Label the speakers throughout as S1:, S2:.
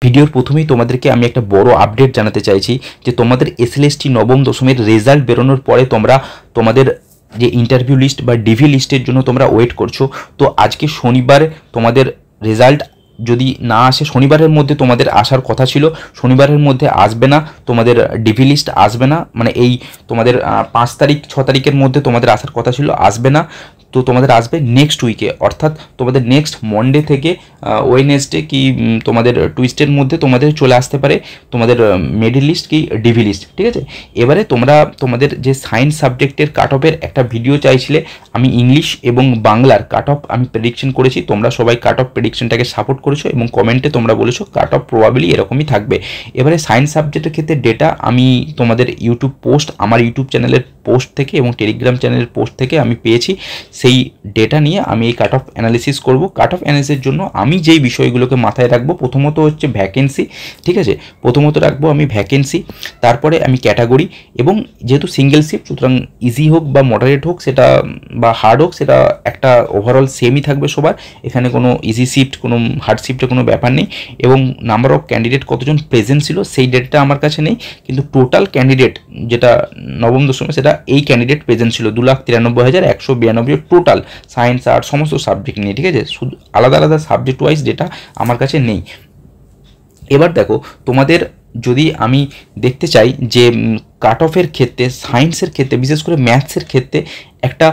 S1: ভিডিওর প্রথমেই তোমাদেরকে আমি একটা বড় আপডেট জানাতে চাইছি যে তোমাদের এসএলএসটি নবম দশমের রেজাল্ট বেরোনোর পরে তোমাদের যে ইন্টারভিউ লিস্ট বা ডিভি লিস্টের জন্য তোমরা ওয়েট করছো। তো আজকে শনিবার তোমাদের রেজাল্ট যদি না আসে, শনিবারের মধ্যে তোমাদের আসার কথা ছিল, শনিবারের মধ্যে আসবে না, তোমাদের ডিভি লিস্ট আসবে না, মানে এই তোমাদের 5 তারিখ 6 তারিখের মধ্যে তোমাদের আসার কথা ছিল, আসবে না। তো তোমাদের আসবে নেক্সট উইকে, অর্থাৎ তোমাদের নেক্সট মন্ডে থেকে ওয়েডনেসডে কি তোমাদের টুইস্টের মধ্যে তোমাদের চলে আসতে পারে তোমাদের মিডল লিস্ট কি ডিভি লিস্ট, ঠিক আছে। এবারে তোমরা তোমাদের যে সায়েন্স সাবজেক্টের কাট অফের একটা ভিডিও চাইছিলে, আমি ইংলিশ এবং বাংলার কাট অফ আমি প্রেডিকশন করেছি, তোমরা সবাই কাট অফ প্রেডিকশনটাকে সাপোর্ট করেছো এবং কমেন্টে তোমরা বলেছো কাট অফ প্রবাবলি এরকমই থাকবে। এবারে সায়েন্স সাবজেক্টের ক্ষেত্রে ডেটা আমি তোমাদের ইউটিউব পোস্ট, আমার ইউটিউব চ্যানেলের পোস্ট থেকে এবং টেলিগ্রাম চ্যানেলের পোস্ট থেকে আমি পেয়েছি। সেই ডেটা নিয়ে আমি এই কাট অফ অ্যানালিসিস করব। কাট অফ অ্যানালিসিসের জন্য আমি যেই বিষয়গুলোকে মাথায় রাখবো, প্রথমত হচ্ছে ভ্যাকেন্সি, ঠিক আছে, প্রথমত রাখবো আমি ভ্যাকেন্সি, তারপরে আমি ক্যাটাগরি, এবং যেহেতু সিঙ্গেল শিফট সুতরাং ইজি হোক বা মডারেট হোক সেটা বা হার্ড হোক সেটা একটা ওভারঅল সেমই থাকবে সবার, এখানে কোনো ইজি শিফট কোনো হার্ড শিফটের কোনো ব্যাপার নেই। এবং নাম্বার অফ ক্যান্ডিডেট কতজন প্রেজেন্ট ছিল সেই ডেটাটা আমার কাছে নেই, কিন্তু টোটাল ক্যান্ডিডেট যেটা নবম দশমে সেটা এই ক্যান্ডিডেট প্রেজেন্ট ছিল 2,93,192 টোটাল সায়েন্স আর্ট সমস্ত সাবজেক্ট নিয়ে, ঠিক আছে। শুধু আলাদা আলাদা সাবজেক্ট ওয়াইজ ডেটা আমার কাছে নেই। এবার দেখো, তোমাদের যদি আমি দেখতে চাই যে কাট অফের ক্ষেত্রে সায়েন্সের ক্ষেত্রে বিশেষ করে ম্যাথসের ক্ষেত্রে একটা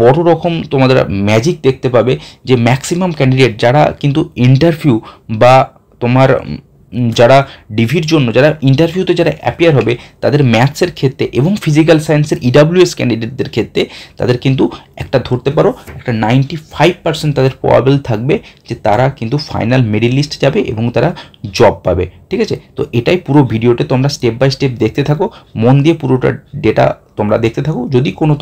S1: বড় রকম তোমাদের ম্যাজিক দেখতে পাবে, যে ম্যাক্সিমাম ক্যান্ডিডেট যারা কিন্তু ইন্টারভিউ বা তোমার যারা ডিভির জন্য যারা ইন্টারভিউতে যারা অ্যাপিয়ার হবে তাদের ম্যাথসের ক্ষেত্রে এবং ফিজিক্যাল সায়েন্সের ইডাব্লিউএস ক্যান্ডিডেটদের ক্ষেত্রে তাদের কিন্তু একটা ধরতে পারো একটা 95% তাদের প্রবাবল থাকবে যে তারা কিন্তু ফাইনাল মেরিট লিস্ট যাবে এবং তারা জব পাবে, ঠিক আছে। তো এটাই পুরো ভিডিওতে তোমরা স্টেপ বাই স্টেপ দেখতে থাকো, মন দিয়ে পুরোটা ডেটা তোমরা দেখতে থাকো। যদি কোনো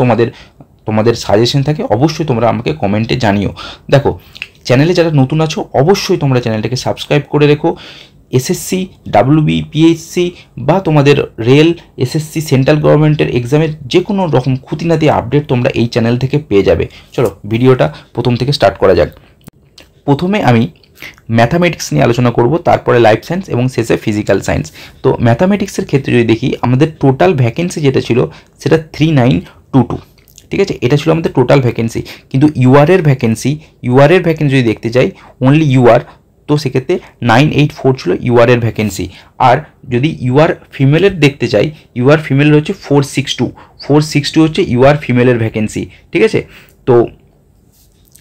S1: তোমাদের সাজেশন থাকে অবশ্যই তোমরা আমাকে কমেন্টে জানিও। দেখো, চ্যানেলে যারা নতুন আছো অবশ্যই তোমরা চ্যানেলটাকে সাবস্ক্রাইব করে রেখো। এসএসসি, ডাব্লিউবি, পিএইচসি বা তোমাদের রেল, এসএসসি, সেন্ট্রাল গভর্নমেন্টের এক্সামের যে কোনো রকম খুঁটিনাটি আপডেট তোমরা এই চ্যানেল থেকে পেয়ে যাবে। চলো ভিডিওটা প্রথম থেকে স্টার্ট করা যাক। প্রথমে আমি ম্যাথামেটিক্স নিয়ে আলোচনা করব, তারপরে লাইফ সায়েন্স এবং শেষে ফিজিক্যাল সায়েন্স। তো ম্যাথামেটিক্সের ক্ষেত্রে যদি দেখি, আমাদের টোটাল ভ্যাকেন্সি যেটা ছিল সেটা 3922, ঠিক আছে, এটা ছিল আমাদের টোটাল ভ্যাকেন্সি। কিন্তু ইউআরের ভ্যাকেন্সি যদি দেখতে চাই অনলি ইউআর, তো সেক্ষেত্রে 984 ছিল ইউআরের ভ্যাকেন্সি। আর যদি ইউআর ফিমেলের দেখতে চাই, ইউআর ফিমেলের হচ্ছে 462 হচ্ছে ইউআর ফিমেলের ভ্যাকেন্সি, ঠিক আছে। তো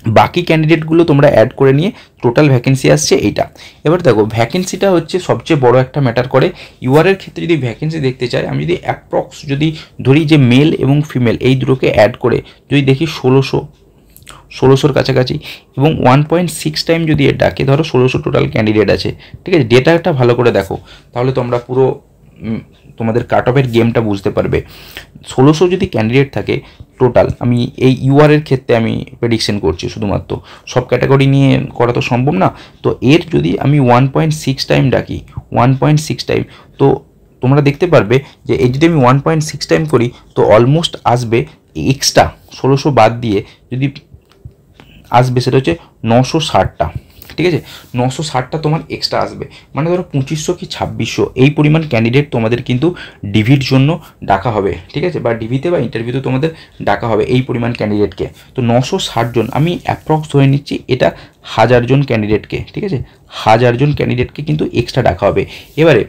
S1: বাকি ক্যান্ডিডেটগুলো তোমরা অ্যাড করে নিয়ে টোটাল ভ্যাকেন্সি আসছে এইটা। এবার দেখো, ভ্যাকেন্সিটা হচ্ছে সবচেয়ে বড় একটা ম্যাটার করে। ইউআরের ক্ষেত্রে যদি ভ্যাকেন্সি দেখতে চাই, আমি যদি অ্যাপ্রক্স যদি ধরি যে মেল এবং ফিমেল এই দুটোকে অ্যাড করে যদি দেখি 1600 কাছাকাছি, এবং 1.6 টাইম যদি এর ডাকে, ধরো 1600 টোটাল ক্যান্ডিডেট আছে, ঠিক আছে। ডেটাটা ভালো করে দেখো, তাহলে তোমরা পুরো তোমাদের কাট অফের গেমটা বুঝতে পারবে। 1600 যদি ক্যান্ডিডেট থাকে টোটাল, আমি এই ইউআরের ক্ষেত্রে আমি প্রেডিকশন করছি, শুধুমাত্র সব ক্যাটাগরি নিয়ে করা তো সম্ভব না। তো এর যদি আমি 1.6 টাইম ডাকি, 1.6 টাইম, তো তোমরা দেখতে পারবে যে এই যদি আমি 1.6 টাইম করি তো অলমোস্ট আসবে এক্সট্রা 1600 বাদ দিয়ে যদি আসবে সেটা হচ্ছে 960টা, ঠিক আছে। 960টা তোমার এক্সট্রা আসবে, মানে ধরো 2500 কি 2600 এই পরিমাণ ক্যান্ডিডেট তোমাদের কিন্তু ডিভির জন্য ডাকা হবে, ঠিক আছে, বা ডিভিতে বা ইন্টারভিউতে তোমাদের ডাকা হবে এই পরিমাণ ক্যান্ডিডেটকে। তো 960 জন আমি অ্যাপ্রক্স ধরে নিচ্ছি, এটা 1000 জন ক্যান্ডিডেটকে, ঠিক আছে, 1000 জন ক্যান্ডিডেটকে কিন্তু এক্সট্রা ডাকা হবে। এবারে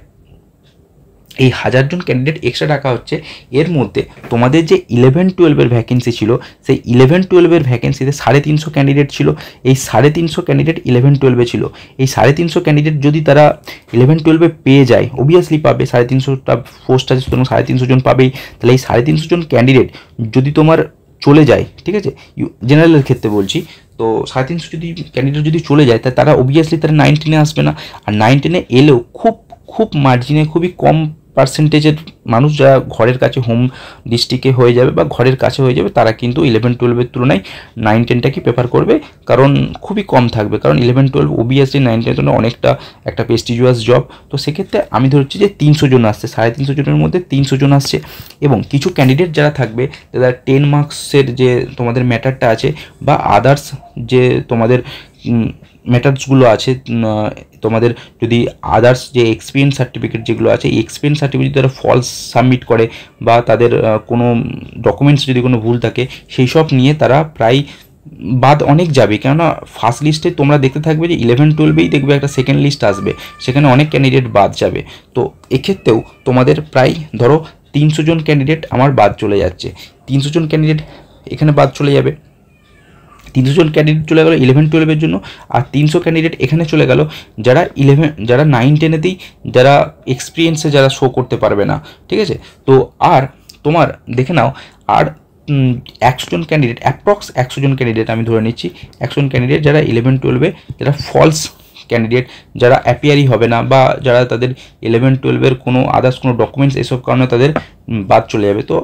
S1: এই 1000 জন ক্যান্ডিডেট এক্সট্রা ডাকা হচ্ছে, এর মধ্যে তোমাদের যে 11-12 ভ্যাকেন্সি ছিল সেই 11-12 ভ্যাকেন্সিতে 350 ক্যান্ডিডেট ছিল। এই 350 ক্যান্ডিডেট 11-12 ছিল। এই 350 ক্যান্ডিডেট যদি তারা 11-12 পেয়ে যায়, অবভিয়াসলি পাবে, 350টা পোস্ট আছে সুতরাং 350 জন পাবেই। তাহলে এই 350 জন ক্যান্ডিডেট যদি তোমার চলে যায়, ঠিক আছে, জেনারেলের ক্ষেত্রে বলছি, তো 350 যদি ক্যান্ডিডেট যদি চলে যায় তারা অবভিয়াসলি তারা 19-এ আসবে না। আর 19-এ এলেও খুব মার্জিনে খুবই কম পার্সেন্টেজের মানুষ যারা ঘরের কাছে হোম ডিস্ট্রিক্টে হয়ে যাবে বা ঘরের কাছে হয়ে যাবে তারা কিন্তু 11-12 তুলনায় 9-10টাকে প্রেফার করবে, কারণ খুবই কম থাকবে। কারণ 11-12 ওবিএসলি 9-10 জন্য অনেকটা একটা প্রেস্টিজিয়াস জব। তো সেক্ষেত্রে আমি ধরছি যে 300 জন আসছে, 350 জনের মধ্যে 300 জন আসছে। এবং কিছু ক্যান্ডিডেট যারা থাকবে যারা 10 মার্কসের যে তোমাদের ম্যাটারটা আছে বা আদার্স যে তোমাদের ম্যাটার্সগুলো আছে, তোমাদের যদি আদার্স যে এক্সপিরিয়েন্স সার্টিফিকেট যেগুলো আছে, এই এক্সপিরিয়েন্স সার্টিফিকেট তারা ফলস সাবমিট করে বা তাদের কোনো ডকুমেন্টস যদি কোনো ভুল থাকে, সেই সব নিয়ে তারা প্রায় বাদ অনেক যাবে। কেননা ফার্স্ট লিস্টে তোমরা দেখতে থাকবে যে 11-12-এই দেখবে একটা সেকেন্ড লিস্ট আসবে, সেখানে অনেক ক্যান্ডিডেট বাদ যাবে। তো এক্ষেত্রেও তোমাদের প্রায় ধরো 300 জন ক্যান্ডিডেট আমার বাদ চলে যাচ্ছে, 300 জন ক্যান্ডিডেট এখানে বাদ চলে যাবে, 300 জন ক্যান্ডিডেট চলে গেল 11-12-এর জন্য, আর 300 ক্যান্ডিডেট এখানে চলে গেল যারা 9-10-এতেই যারা এক্সপিরিয়েন্সে যারা শো করতে পারবে না। ঠিক আছে, তো আর তোমার দেখে নাও, আর 100 জন ক্যান্ডিডেট, অ্যাপ্রক্স 100 জন ক্যান্ডিডেট আমি ধরে নিচ্ছি, 100 জন ক্যান্ডিডেট যারা 11-12-এ যারা ফলস ক্যান্ডিডেট, যারা অ্যাপিয়ারই হবে না বা যারা তাদের 11-12-এর কোনো আদার্স কোনো ডকুমেন্টস এসব কারণে তাদের বাদ চলে যাবে। তো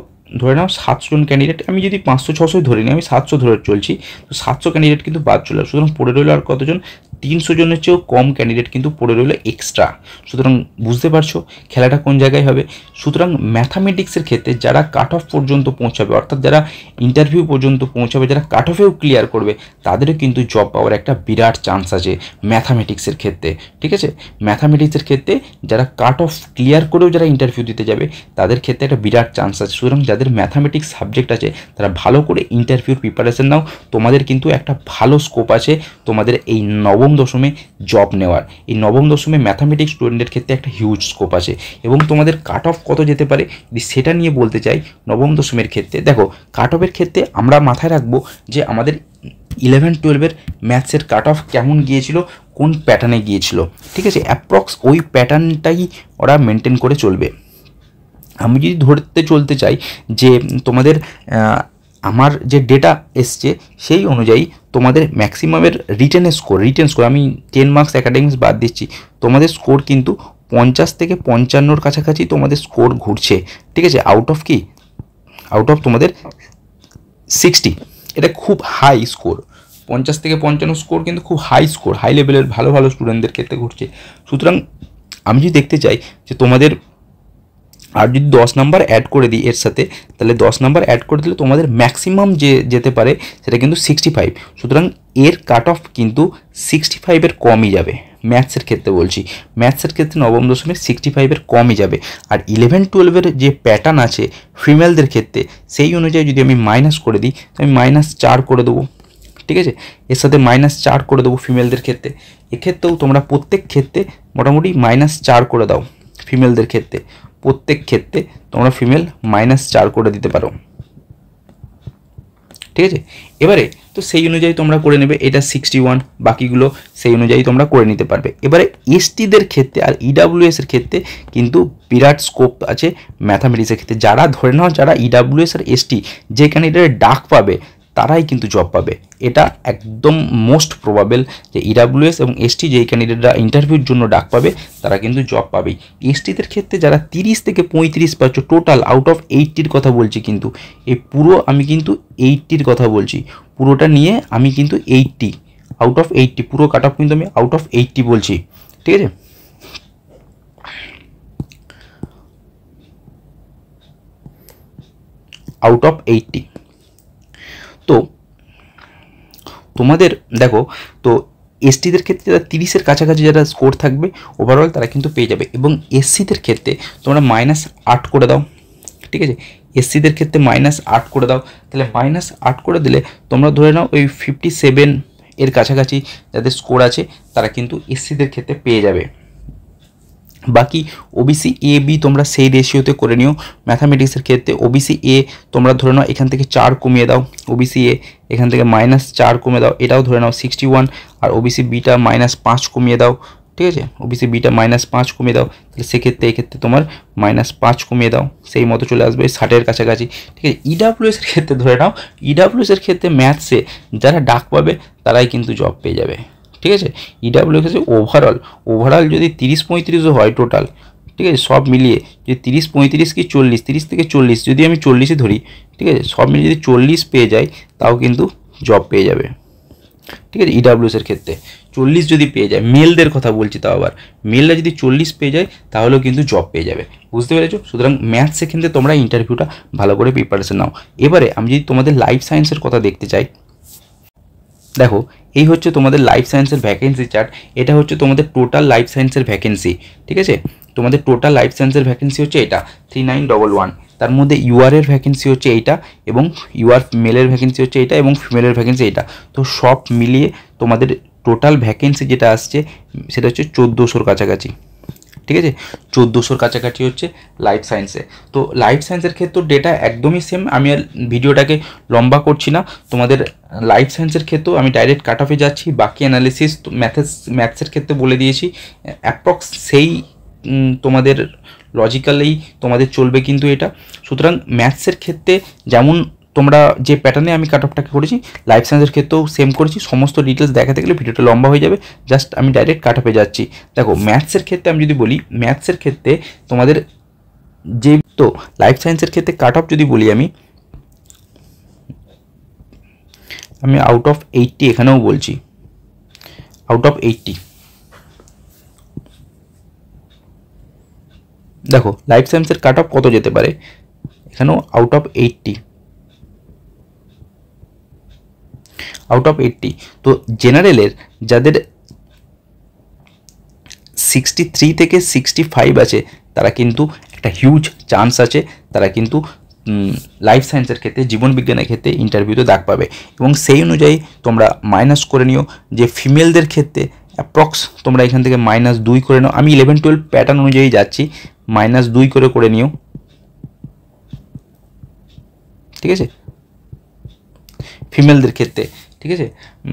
S1: ধরে নাও 700 জন ক্যান্ডিডেট, আমি যদি 500-600 ধরে নিই, আমি 700 ধরে চলছি, তো 700 ক্যান্ডিডেট কিন্তু বাদ চলে যাবে। সুতরাং পড়ে রইল আর কতজন? 300 জনের চেয়েও কম ক্যান্ডিডেট কিন্তু পড়ে রইল এক্সট্রা। সুতরাং বুঝতে পারছো খেলাটা কোন জায়গায় হবে। সুতরাং ম্যাথামেটিক্সের ক্ষেত্রে যারা কাট অফ পর্যন্ত পৌঁছাবে, অর্থাৎ যারা ইন্টারভিউ পর্যন্ত পৌঁছাবে, যারা কাট অফেও ক্লিয়ার করবে, তাদেরও কিন্তু জব পাওয়ার একটা বিরাট চান্স আছে ম্যাথামেটিক্সের ক্ষেত্রে। ঠিক আছে, ম্যাথামেটিক্সের ক্ষেত্রে যারা কাট অফ ক্লিয়ার করেও যারা ইন্টারভিউ দিতে যাবে, তাদের ক্ষেত্রে একটা বিরাট চান্স আছে। সুতরাং যাদের ম্যাথামেটিক্স সাবজেক্ট আছে তারা ভালো করে ইন্টারভিউর প্রিপারেশন নাও, তোমাদের কিন্তু একটা ভালো স্কোপ আছে তোমাদের এই নবম দশমে জব নেওয়ার। এই নবম দশমে ম্যাথামেটিক্স স্টুডেন্টের ক্ষেত্রে একটা হিউজ স্কোপ আছে, এবং তোমাদের কাট অফ কত যেতে পারে যদি সেটা নিয়ে বলতে চাই নবম দশমের ক্ষেত্রে, দেখো কাট অফের ক্ষেত্রে আমরা মাথায় রাখবো যে আমাদের 11-12-এর ম্যাথসের কাট অফ কেমন গিয়েছিল, কোন প্যাটার্নে গিয়েছিল। ঠিক আছে, অ্যাপ্রক্স ওই প্যাটার্নটাই ওরা মেনটেন করে চলবে। আমি যদি ধরতে চলতে চাই যে তোমাদের আমার যে ডেটা এসছে সেই অনুযায়ী তোমাদের ম্যাক্সিমামের রিটেন স্কোর আমি 10 মার্কস অ্যাকাডেমিক্স বাদ দিচ্ছি, তোমাদের স্কোর কিন্তু 50 থেকে 55-র কাছাকাছি তোমাদের স্কোর ঘুরছে। ঠিক আছে, আউট অফ তোমাদের 60, এটা খুব হাই স্কোর। 50 থেকে 55 স্কোর কিন্তু খুব হাই স্কোর, হাই লেভেলের ভালো ভালো স্টুডেন্টদের ক্ষেত্রে ঘুরছে। সুতরাং আমি যদি দেখতে চাই যে তোমাদের আর যদি 10 নাম্বার অ্যাড করে দিই এর সাথে, তাহলে 10 নাম্বার অ্যাড করে দিলে তোমাদের ম্যাক্সিমাম যে যেতে পারে সেটা কিন্তু 65। সুতরাং এর কাট অফ কিন্তু 65-এর কমই যাবে। ম্যাথসের ক্ষেত্রে বলছি, ম্যাথসের ক্ষেত্রে নবম দশমে 65-এর কমই যাবে। আর 11-12-এর যে প্যাটার্ন আছে ফিমেলদের ক্ষেত্রে, সেই অনুযায়ী যদি আমি মাইনাস করে দিই, তো আমি -4 করে দেবো। ঠিক আছে, এর সাথে -4 করে দেবো ফিমেলদের ক্ষেত্রে। এক্ষেত্রেও তোমরা প্রত্যেক ক্ষেত্রে মোটামুটি -4 করে দাও ফিমেলদের ক্ষেত্রে, প্রত্যেক ক্ষেত্রে তোমরা ফিমেল -4 করে দিতে পারো। ঠিক আছে, এবারে তো সেই অনুযায়ী তোমরা করে নেবে, এটা 61, বাকিগুলো সেই অনুযায়ী তোমরা করে নিতে পারবে। এবারে এসটিদের ক্ষেত্রে আর ইডাব্লিউএস এর ক্ষেত্রে কিন্তু বিরাট স্কোপ আছে ম্যাথামেটিক্সের ক্ষেত্রে। যারা ধরে নাও যারা ইডাব্লিউএস আর এসটি যে ক্যান্ডিডেট ডাক পাবে তারাই কিন্তু জব পাবে, এটা একদম মোস্ট প্রবাবেল যে ইডাব্লিউএস এবং এসটি যেই ক্যান্ডিডেটরা ইন্টারভিউর জন্য ডাক পাবে তারা কিন্তু জব পাবেই। এসটিদের ক্ষেত্রে যারা 30 থেকে 35 পাচ্ছ, টোটাল আউট অফ 80-র কথা বলছি, কিন্তু এই পুরো আমি কিন্তু 80-র কথা বলছি, পুরোটা নিয়ে আমি কিন্তু 80 আউট অফ 80, পুরো কাট অফ কিন্তু আমি আউট অফ 80 বলছি। ঠিক আছে, আউট অফ 80। তো তোমাদের দেখো, তো এসটিদের ক্ষেত্রে যারা 30-এর কাছাকাছি যারা স্কোর থাকবে ওভারঅল তারা কিন্তু পেয়ে যাবে, এবং এসসিদের ক্ষেত্রে তোমরা -8 করে দাও। ঠিক আছে, এসসিদের ক্ষেত্রে -8 করে দাও, তাহলে -8 করে দিলে তোমরা ধরে নাও ওই 57-এর কাছাকাছি যাদের স্কোর আছে তারা কিন্তু এসসিদের ক্ষেত্রে পেয়ে যাবে। বাকি ওবিসি এ বি তোমরা সেই রেশিওতে করে নিও। ম্যাথামেটিক্সের ক্ষেত্রে ওবিসি এ তোমরা ধরে নাও এখান থেকে 4 কমিয়ে দাও, ওবিসি এ এখান থেকে -4 কমে দাও, এটাও ধরে নাও 61, আর ওবিসি বিটা -5 কমিয়ে দাও। ঠিক আছে, ওবিসি বিটা -5 কমিয়ে দাও, তাহলে সেক্ষেত্রে এক্ষেত্রে তোমার -5 কমিয়ে দাও, সেই মতো চলে আসবে 60-এর কাছাকাছি। ঠিক আছে, ইডাব্লিউএস এর ক্ষেত্রে ধরে নাও, ইডাব্লিউএস এর ক্ষেত্রে ম্যাথসে যারা ডাক পাবে তারাই কিন্তু জব পেয়ে যাবে। ঠিক আছে, ইডাব্লিউএস ওভারঅল যদি 30-35 হয় টোটাল, ঠিক আছে, সব মিলিয়ে যদি 30-35 কি 40, 30 থেকে 40 যদি আমি 40-ই ধরি, ঠিক আছে, সব মিলিয়ে যদি 40 পেয়ে যায় তাও কিন্তু জব পেয়ে যাবে। ঠিক আছে, ইডাব্লিউএস এর ক্ষেত্রে 40 যদি পেয়ে যায়, মেলদের কথা বলছি, তাও আবার মেলরা যদি 40 পেয়ে যায় তাহলেও কিন্তু জব পেয়ে যাবে। বুঝতে পেরেছো? সুতরাং ম্যাথসের ক্ষেত্রে তোমরা ইন্টারভিউটা ভালো করে প্রিপারেশন নাও। এবারে আমি যদি তোমাদের লাইফ সায়েন্সের কথা দেখতে চাই, দেখো এই হচ্ছে তোমাদের লাইফ সায়েন্সের ভ্যাকেন্সি চার্ট। এটা হচ্ছে তোমাদের টোটাল লাইফ সায়েন্সের ভ্যাকেন্সি, ঠিক আছে। তোমাদের টোটাল লাইফ সায়েন্সের ভ্যাকেন্সি হচ্ছে এটা 3911। তার মধ্যে ইউআরের ভ্যাকেন্সি হচ্ছে এইটা, এবং ইউআর মেলের ভ্যাকেন্সি হচ্ছে এইটা, এবং ফিমেলের ভ্যাকেন্সি এইটা। তো সব মিলিয়ে তোমাদের টোটাল ভ্যাকেন্সি যেটা আসছে সেটা হচ্ছে 1400-র কাছাকাছি, ঠিক আছে। 1400-র কাছাকাছি হচ্ছে লাইফ সায়েন্সে। তো লাইফ সায়েন্সের ক্ষেত্রেও ডেটা একদমই সেম। আমি আর ভিডিওটাকে লম্বা করছি না। তোমাদের লাইফ সায়েন্সের ক্ষেত্রেও আমি ডাইরেক্ট কাট অফে যাচ্ছি। বাকি অ্যানালিসিস ম্যাথসের ক্ষেত্রে বলে দিয়েছি, অ্যাপ্রক্স সেই তোমাদের লজিক্যালেই তোমাদের চলবে কিন্তু এটা। সুতরাং ম্যাথসের ক্ষেত্রে যেমন তোমরা যে প্যাটার্নে আমি কাট অফটাকে করেছি, লাইফ সায়েন্সের ক্ষেত্রেও সেম করেছি। সমস্ত ডিটেলস দেখাতে গেলে ভিডিওটা লম্বা হয়ে যাবে, জাস্ট আমি ডাইরেক্ট কাট অফে যাচ্ছি। দেখো ম্যাথসের ক্ষেত্রে আমি যদি বলি, ম্যাথসের ক্ষেত্রে তোমাদের যে তো লাইফ সায়েন্সের ক্ষেত্রে কাট অফ যদি বলি আমি আউট অফ 80 এখানেও বলছি, আউট অফ 80। দেখো লাইফ সায়েন্সের কাট অফ কত যেতে পারে, এখানেও আউট অফ 80, আউট অফ 80। তো জেনারেলের যাদের 63 থেকে 65 আছে, তারা কিন্তু একটা হিউজ চান্স আছে, তারা কিন্তু লাইফ সায়েন্সের ক্ষেত্রে, জীবন বিজ্ঞানের ক্ষেত্রে ইন্টারভিউতে ডাক পাবে। এবং সেই অনুযায়ী তোমরা মাইনাস করে নিও যে ফিমেলদের ক্ষেত্রে অ্যাপ্রক্স তোমরা এখান থেকে -2 করে নাও। আমি 11-12 প্যাটার্ন অনুযায়ী যাচ্ছি, -2 করে নিও, ঠিক আছে, ফিমেলদের ক্ষেত্রে, ঠিক আছে,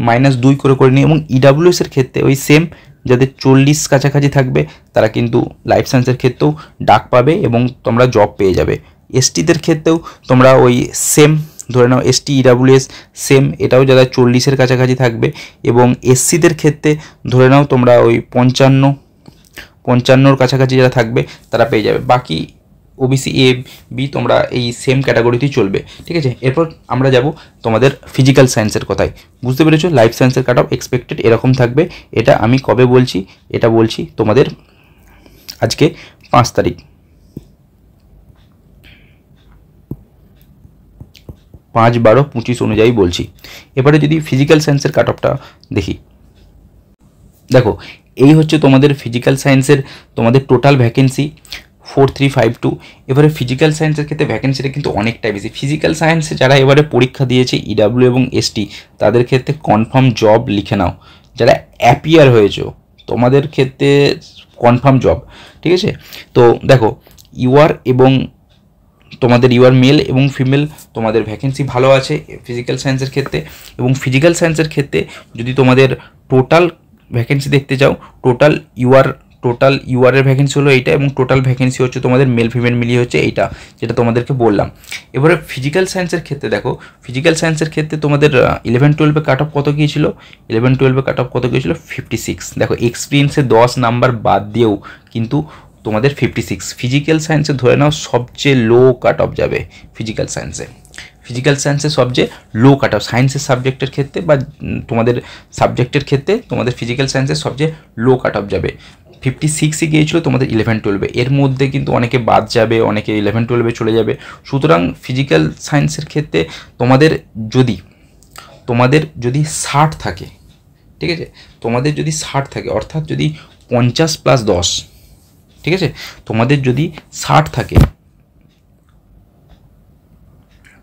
S1: -2 করে নিই। এবং ইডাব্লিউএস এর ক্ষেত্রে ওই সেম, যাদের 40 কাছাকাছি থাকবে তারা কিন্তু লাইফ সায়েন্সের ক্ষেত্রেও ডাক পাবে এবং তোমরা জব পেয়ে যাবে। এসটিদের ক্ষেত্রেও তোমরা ওই সেম ধরে নাও, এসটি ইডাব্লিউএস সেম, এটাও যারা 40-এর কাছাকাছি থাকবে। এবং এসসিদের ক্ষেত্রে ধরে নাও তোমরা ওই 55-র কাছাকাছি যারা থাকবে তারা পেয়ে যাবে। বাকি ওবিসি এ বি তোমরা এই সেম ক্যাটাগরিতেই চলবে, ঠিক আছে। এরপর আমরা যাব তোমাদের ফিজিক্যাল সায়েন্সের কথায়। বুঝতে পেরেছো, লাইফ সায়েন্সের কাট অফ এক্সপেক্টেড এরকম থাকবে। এটা আমি কবে বলছি, এটা বলছি তোমাদের আজকে 5 তারিখ, 5-12-25 অনুযায়ী বলছি। এবারে যদি ফিজিক্যাল সায়েন্সের কাট অফটা দেখি, দেখো এই হচ্ছে তোমাদের ফিজিক্যাল সায়েন্সের তোমাদের টোটাল ভ্যাকেন্সি 4352। এবারে ফিজিক্যাল সায়েন্সের ক্ষেত্রে ভ্যাকেন্সিটা কিন্তু অনেকটাই বেশি। ফিজিক্যাল সায়েন্সে যারা এবারে পরীক্ষা দিয়েছে ইডাব্লিউ এবং এসটি, তাদের ক্ষেত্রে কনফার্ম জব লিখে নাও। যারা অ্যাপিয়ার হয়েছে তোমাদের ক্ষেত্রে কনফার্ম জব, ঠিক আছে। তো দেখো ইউআর এবং তোমাদের ইউআর মেল এবং ফিমেল তোমাদের ভ্যাকেন্সি ভালো আছে ফিজিক্যাল সায়েন্সের ক্ষেত্রে। এবং ফিজিক্যাল সায়েন্সের ক্ষেত্রে যদি তোমাদের টোটাল ভ্যাকেন্সি দেখতে চাও, টোটাল ইউআরের ভ্যাকেন্সি হলো এইটা, এবং টোটাল ভ্যাকেন্সি হচ্ছে তোমাদের মেল ফিমেল মিলিয়ে হচ্ছে এইটা, যেটা তোমাদেরকে বললাম। এবারে ফিজিক্যাল সায়েন্সের ক্ষেত্রে দেখো, ফিজিক্যাল সায়েন্সের ক্ষেত্রে তোমাদের 11-12 কাট অফ কত গিয়েছিল, 11-12 কাট অফ কত গিয়েছিল 56। দেখো এক্সপিরিয়েন্সে 10 নাম্বার বাদ দিয়েও কিন্তু তোমাদের 56। ফিজিক্যাল সায়েন্সে ধরে নাও সবচেয়ে লো কাট অফ যাবে ফিজিক্যাল সায়েন্সে সবচেয়ে লো কাট অফ সায়েন্সের সাবজেক্টের ক্ষেত্রে, বা তোমাদের সাবজেক্টের ক্ষেত্রে তোমাদের ফিজিক্যাল সায়েন্সের সবচেয়ে লো কাট অফ যাবে। 56-ই গিয়েছিল তোমাদের 11-12। এর মধ্যে কিন্তু অনেকে বাদ যাবে, অনেকে 11-12 চলে যাবে। সুতরাং ফিজিক্যাল সায়েন্সের ক্ষেত্রে তোমাদের যদি 60 থাকে, ঠিক আছে, তোমাদের যদি 60 থাকে, অর্থাৎ যদি 50+10, ঠিক আছে, তোমাদের যদি 60 থাকে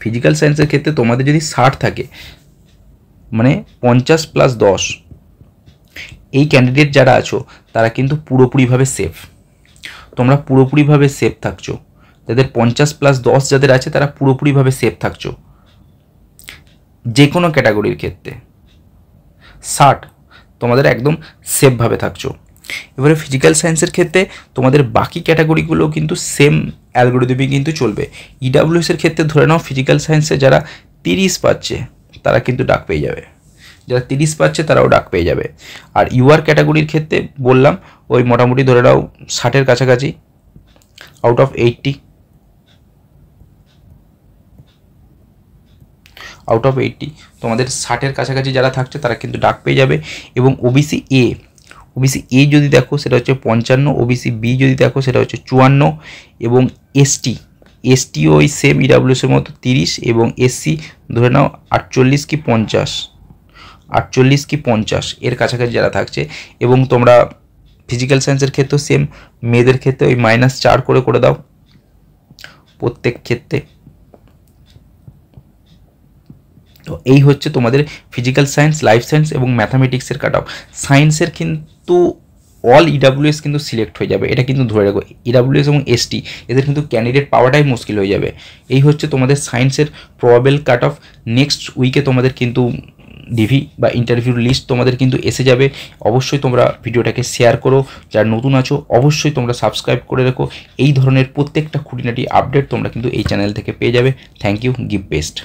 S1: ফিজিক্যাল সায়েন্সের ক্ষেত্রে, তোমাদের যদি 60 থাকে মানে 50+10, এই ক্যান্ডিডেট যারা আছো তারা কিন্তু পুরোপুরিভাবে সেফ। তোমরা পুরোপুরিভাবে সেফ থাকছো। যাদের 50+10 যাদের আছে তারা পুরোপুরিভাবে সেফ থাকছো যে কোনো ক্যাটাগরির ক্ষেত্রে। 60 তোমাদের একদম সেফভাবে থাকছো। এবারে ফিজিক্যাল সায়েন্সের ক্ষেত্রে তোমাদের বাকি ক্যাটাগরিগুলো কিন্তু সেম অ্যালগরিদমই কিন্তু চলবে। ইডাব্লিউএসের ক্ষেত্রে ধরে নাও ফিজিক্যাল সায়েন্সে যারা 30 পাচ্ছে তারা কিন্তু ডাক পেয়ে যাবে, যারা 30 পাচ্ছে তারাও ডাক পেয়ে যাবে। আর ইউআর ক্যাটাগরির ক্ষেত্রে বললাম ওই মোটামুটি ধরে নাও 60-এর কাছাকাছি, আউট অফ 80, তোমাদের 60-এর কাছাকাছি যারা থাকছে তারা কিন্তু ডাক পেয়ে যাবে। এবং ওবিসি এ যদি দেখো সেটা হচ্ছে 55, ওবিসি বি যদি দেখো সেটা হচ্ছে 54, এবং এসটি ওই সেম ইডাব্লিউএসের মতো 30, এবং এসসি ধরে নাও 48 কি 50, 48 কি 50 এর কাছাকাছি যারা থাকছে। এবং তোমরা ফিজিক্যাল সায়েন্সের ক্ষেত্রেও সেম, মেয়েদের ক্ষেত্রে ওই -4 করে দাও প্রত্যেক ক্ষেত্রে। তো এই হচ্ছে তোমাদের ফিজিক্যাল সায়েন্স, লাইফ সায়েন্স এবং ম্যাথামেটিক্সের কাট অফ। সায়েন্সের কিন্তু অল ইডাব্লিউএস কিন্তু সিলেক্ট হয়ে যাবে, এটা কিন্তু ধরে রাখো। ইডাব্লিউএস এবং এসটি এদের কিন্তু ক্যান্ডিডেট পাওয়াটাই মুশকিল হয়ে যাবে। এই হচ্ছে তোমাদের সায়েন্সের প্রবাবেল কাট অফ। নেক্সট উইকে তোমাদের কিন্তু ডিভি বা ইন্টারভিউর লিস্ট তোমাদের কিন্তু এসে যাবে। অবশ্যই তোমরা ভিডিওটাকে শেয়ার করো, যারা নতুন আছো অবশ্যই তোমরা সাবস্ক্রাইব করে রেখো। এই ধরনের প্রত্যেকটা খুঁটিনাটি আপডেট তোমরা কিন্তু এই চ্যানেল থেকে পেয়ে যাবে। Thank you, give best.